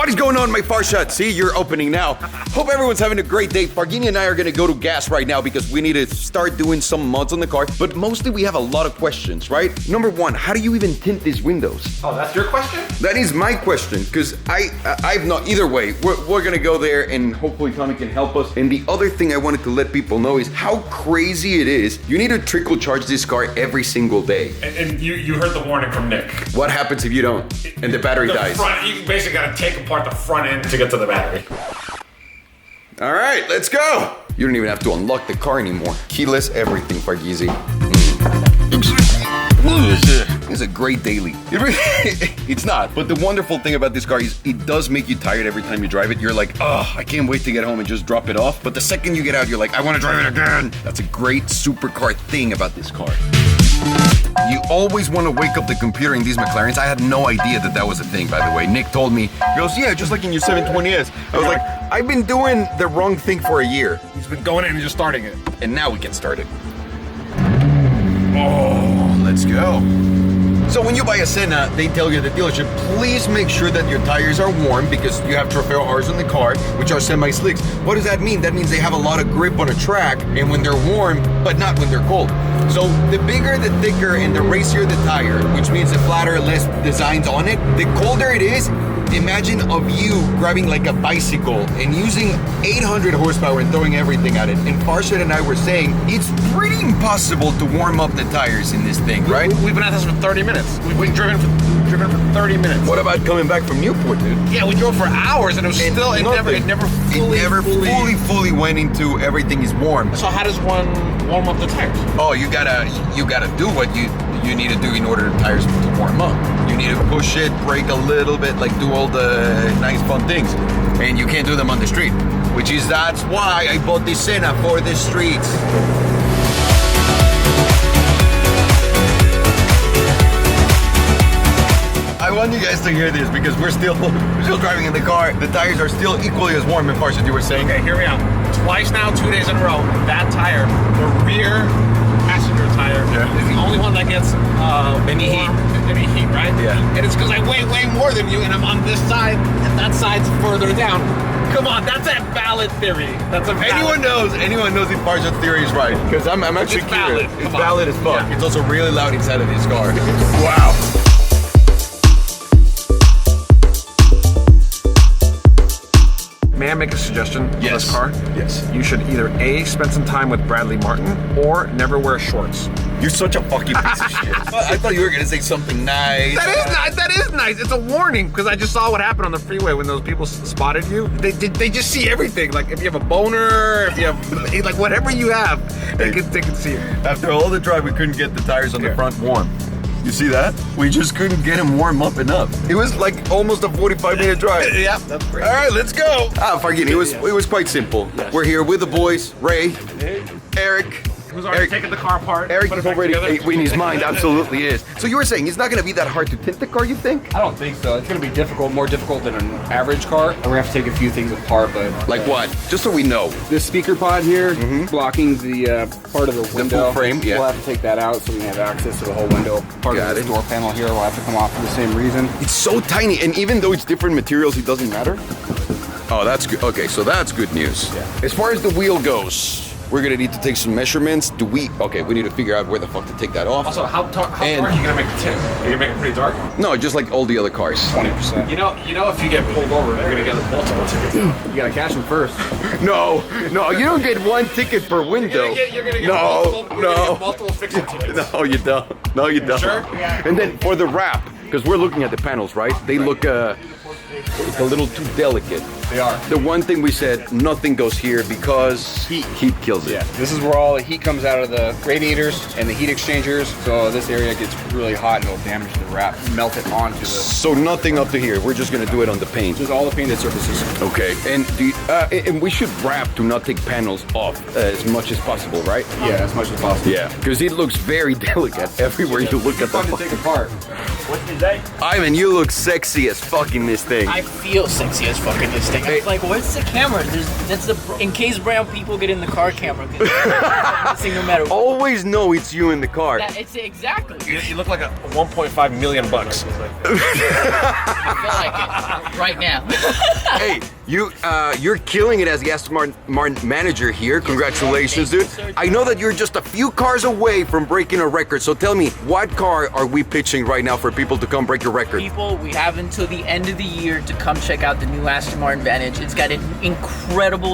What is going on, my far shot? See, you're opening now. Hope everyone's having a great day. Fargini and I are gonna go to gas right now because we need to start doing some mods on the car. But mostly we have a lot of questions, right? Number one, how do you even tint these windows? Oh, that's your question? That is my question, because I've not, either way, we're gonna go there and hopefully Tommy can help us. And the other thing I wanted to let people know is how crazy it is. You need to trickle charge this car every single day. And you heard the warning from Nick. What happens if you don't and the battery dies? You basically gotta take apart the front end to get to the battery. All right, let's go. You don't even have to unlock the car anymore. Keyless everything, Fargizi. It's a great daily. It's not. But the wonderful thing about this car is it does make you tired every time you drive it. You're like, oh, I can't wait to get home and just drop it off. But the second you get out, you're like, I want to drive it again. That's a great supercar thing about this car. You always want to wake up the computer in these McLarens. I had no idea that that was a thing, by the way. Nick told me, he goes, yeah, just like in your 720S. I was like, I've been doing the wrong thing for a year. He's been going in and just starting it. And now we can start it. Oh, let's go. So when you buy a Senna, they tell you at the dealership, please make sure that your tires are warm because you have Trofeo R's on the car, which are semi-slicks. What does that mean? That means they have a lot of grip on a track and when they're warm, but not when they're cold. So the bigger, the thicker, and the racier the tire, which means the flatter, less designs on it, the colder it is. Imagine of you grabbing like a bicycle and using 800 horsepower and throwing everything at it. And Farshad and I were saying, it's pretty impossible to warm up the tires in this thing, right? We've been at this for 30 minutes. We've been driven for 30 minutes. What about coming back from Newport, dude? Yeah, we drove for hours and it was it never fully went into everything is warm. So how does one warm up the tires? Oh, you gotta do what you need to do in order for the tires to warm up. You need to push it, brake a little bit, like do all the nice fun things. And you can't do them on the street, that's why I bought this Senna for the streets. I want you guys to hear this because we're still driving in the car. The tires are still equally as warm, in parts as you were saying. Okay, hear me out. Twice now, 2 days in a row, that tire, the rear passenger tire, is the only one that gets any heat, right? Yeah. And it's because I weigh way more than you, and I'm on this side, and that side's further down. Come on, that's a valid theory. Anyone knows if Farshad's theory is right. Because I'm actually curious. It's valid as fuck. Yeah. It's also really loud inside of this car. Wow. May I make a suggestion for this car? Yes. You should either A, spend some time with Bradley Martin, or never wear shorts. You're such a fucking piece of shit. I thought you were gonna say something nice. That is nice. That is nice. It's a warning because I just saw what happened on the freeway when those people spotted you. They just see everything. Like if you have a boner, if you have like whatever you have, they can see it. After all the drive, we couldn't get the tires on the front warm. You see that? We just couldn't get him warm up enough. It was like almost a 45-minute drive. Yeah, that's great. All right, let's go. Fargini, it was quite simple. Yes. We're here with the boys, Ray, Eric. Who's already taken the car apart. Eric is already in his mind, absolutely is. So you were saying it's not going to be that hard to tint the car, you think? I don't think so. It's going to be difficult, more difficult than an average car. We're going to have to take a few things apart, but... Like what? Just so we know. This speaker pod here, blocking the part of the window. The full frame, yeah. We'll have to take that out so we can have access to the whole window. Part of the door panel here will have to come off for the same reason. It's so tiny, and even though it's different materials, it doesn't matter. Oh, that's good. Okay, so that's good news. Yeah. As far as the wheel goes, we're gonna need to take some measurements. Okay, we need to figure out where the fuck to take that off. Also, how dark are you gonna make the tint? Are you gonna make it pretty dark? No, just like all the other cars. 20%. You know, if you get pulled over, you're gonna get multiple tickets. You gotta cash them first. No, you don't get one ticket per window. You're gonna get multiple fixing tickets. No, you don't. No, you don't. Sure? And then for the wrap, because we're looking at the panels, right? They look it's a little too delicate. They are. The one thing we said, nothing goes here because heat kills it. Yeah, this is where all the heat comes out of the radiators and the heat exchangers. So this area gets really hot and it'll damage the wrap, melt it onto the... So nothing up to here. We're just gonna do it on the paint. Just all the painted surfaces. Okay, and and we should wrap to not take panels off as much as possible, right? Yeah, as much as possible. Yeah, because it looks very delicate everywhere you look at the fun to take apart. What is that? Ivan, you look sexy as fuck in this thing. I feel sexy as fuck in this thing. I was like, where's the camera? That's the in case brown people get in the car camera. No matter what. Always know it's you in the car. It's exactly. You look like a $1.5 million bucks. I feel like it right now. Hey, you're killing it as the Aston Martin manager here. Congratulations, dude. I know that you're just a few cars away from breaking a record. So tell me, what car are we pitching right now for people to come break your record? People, we have until the end of the year to come check out the new Aston Martin Vantage. It's got an incredible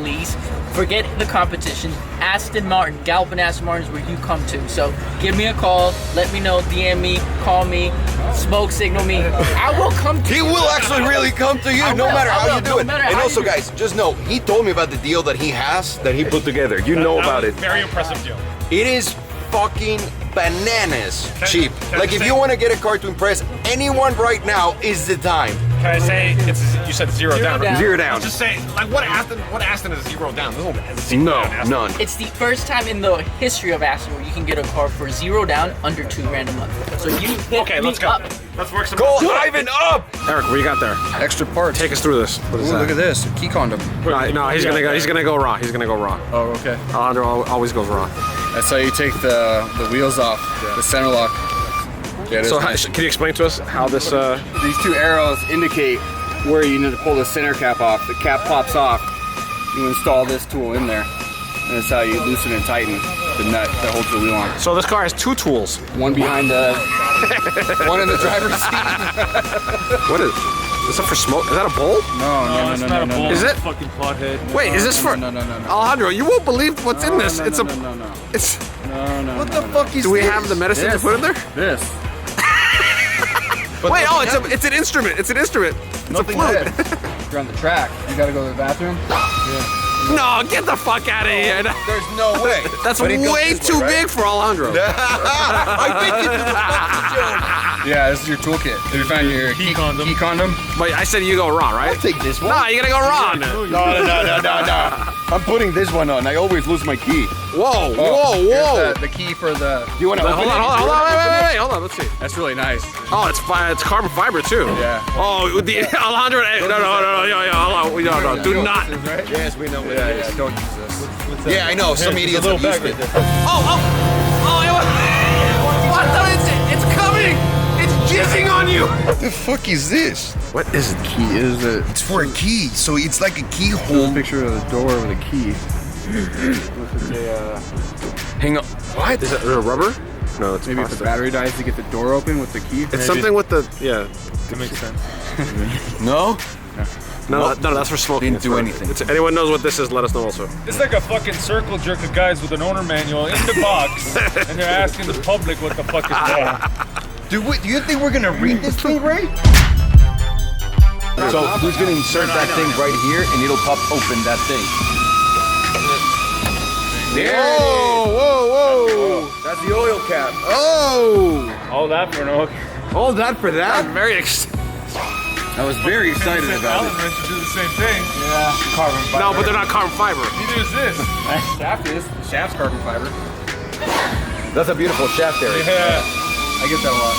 lease. Forget the competition. Aston Martin, Galpin Aston Martin is where you come to. So give me a call, let me know, DM me, call me, smoke signal me. I will come to He you. will actually really come to you, no matter how you do it. And also, guys, just know, he told me about the deal that he put together. You know about it. Very impressive deal. It is fucking bananas cheap. Like, if you want to get a car to impress anyone right now, is the time. Can I say you said zero down? Right? Zero down. Let's just say, like, what Aston is zero down? No, none. It's the first time in the history of Aston where you can get a car for $0 down under $2,000 a month. So you hit Okay, me let's go. up. Let's work some. Go Ivan up! Eric, what do you got there? Extra parts. Take us through this. What is Ooh, that? look at this. Key condom. No, he's gonna go. He's gonna go raw. He's gonna go raw. Oh, okay. Alejandro always goes raw. That's how you take the wheels off, the center lock. Yeah, it is So nice. can you explain to us how this? These two arrows indicate where you need to pull the center cap off. The cap pops off. You install this tool in there, and that's how you loosen and tighten the nut that holds the wheel on. So this car has two tools. One behind the, one in the driver's seat. What is? Is that for smoke? Is that a bowl? No. Is it? Fucking pothead. Wait, is this for? No. Alejandro, you won't believe what's in this. It's a. No. It's. What the fuck is Do we this? have the medicine to put in there? This. Wait, oh, it's an instrument. It's an instrument. It's a flute. If you're on the track, you gotta go to the bathroom. No, get the fuck out of here. There's no way. That's But he goes way this too way, right? big for Alejandro. I think you did the fucking joke. Yeah, this is your toolkit. If you find your key condom. But I said you go raw, right? Take this one. No, you gotta go raw. No. I'm putting this one on. I always lose my key. Whoa, Oh, whoa. here's the key for the. Do you want to Hold on, wait, hold on, let's see. That's really nice. Oh, it's carbon fiber too. Yeah. Oh, the Alejandro, no, do not. Right? Yes, we know. Yeah, don't use this. Yeah, I know. Some idiots have used it. What the? It's coming. It's jizzing on you. What the fuck is this? What is it? Key is it? It's for a key, so it's like a There's a keyhole. picture of the door with a key. Hang on. What? Is it rubber? No, it's Maybe if plastic. the battery dies to get the door open with the key. It's something with the That makes sense. No? No, that's for smoking. Didn't do anything. Anyone knows what this is? Let us know also. It's like a fucking circle jerk of guys with an owner manual in the box, and they're asking the public what the fuck is going. Do you think we're gonna read this thing right? So who's gonna insert that thing right here, and it'll pop open that thing? There. Whoa! That's the oil cap. Oh! All that for no. All that for that? I'm very excited. I was very excited about Allen it. wrench should do the same thing. Yeah, carbon fiber. No, but they're not carbon fiber. Neither is this. Shaft is. Shaft's carbon fiber. That's a beautiful shaft area. Yeah. I get that a lot.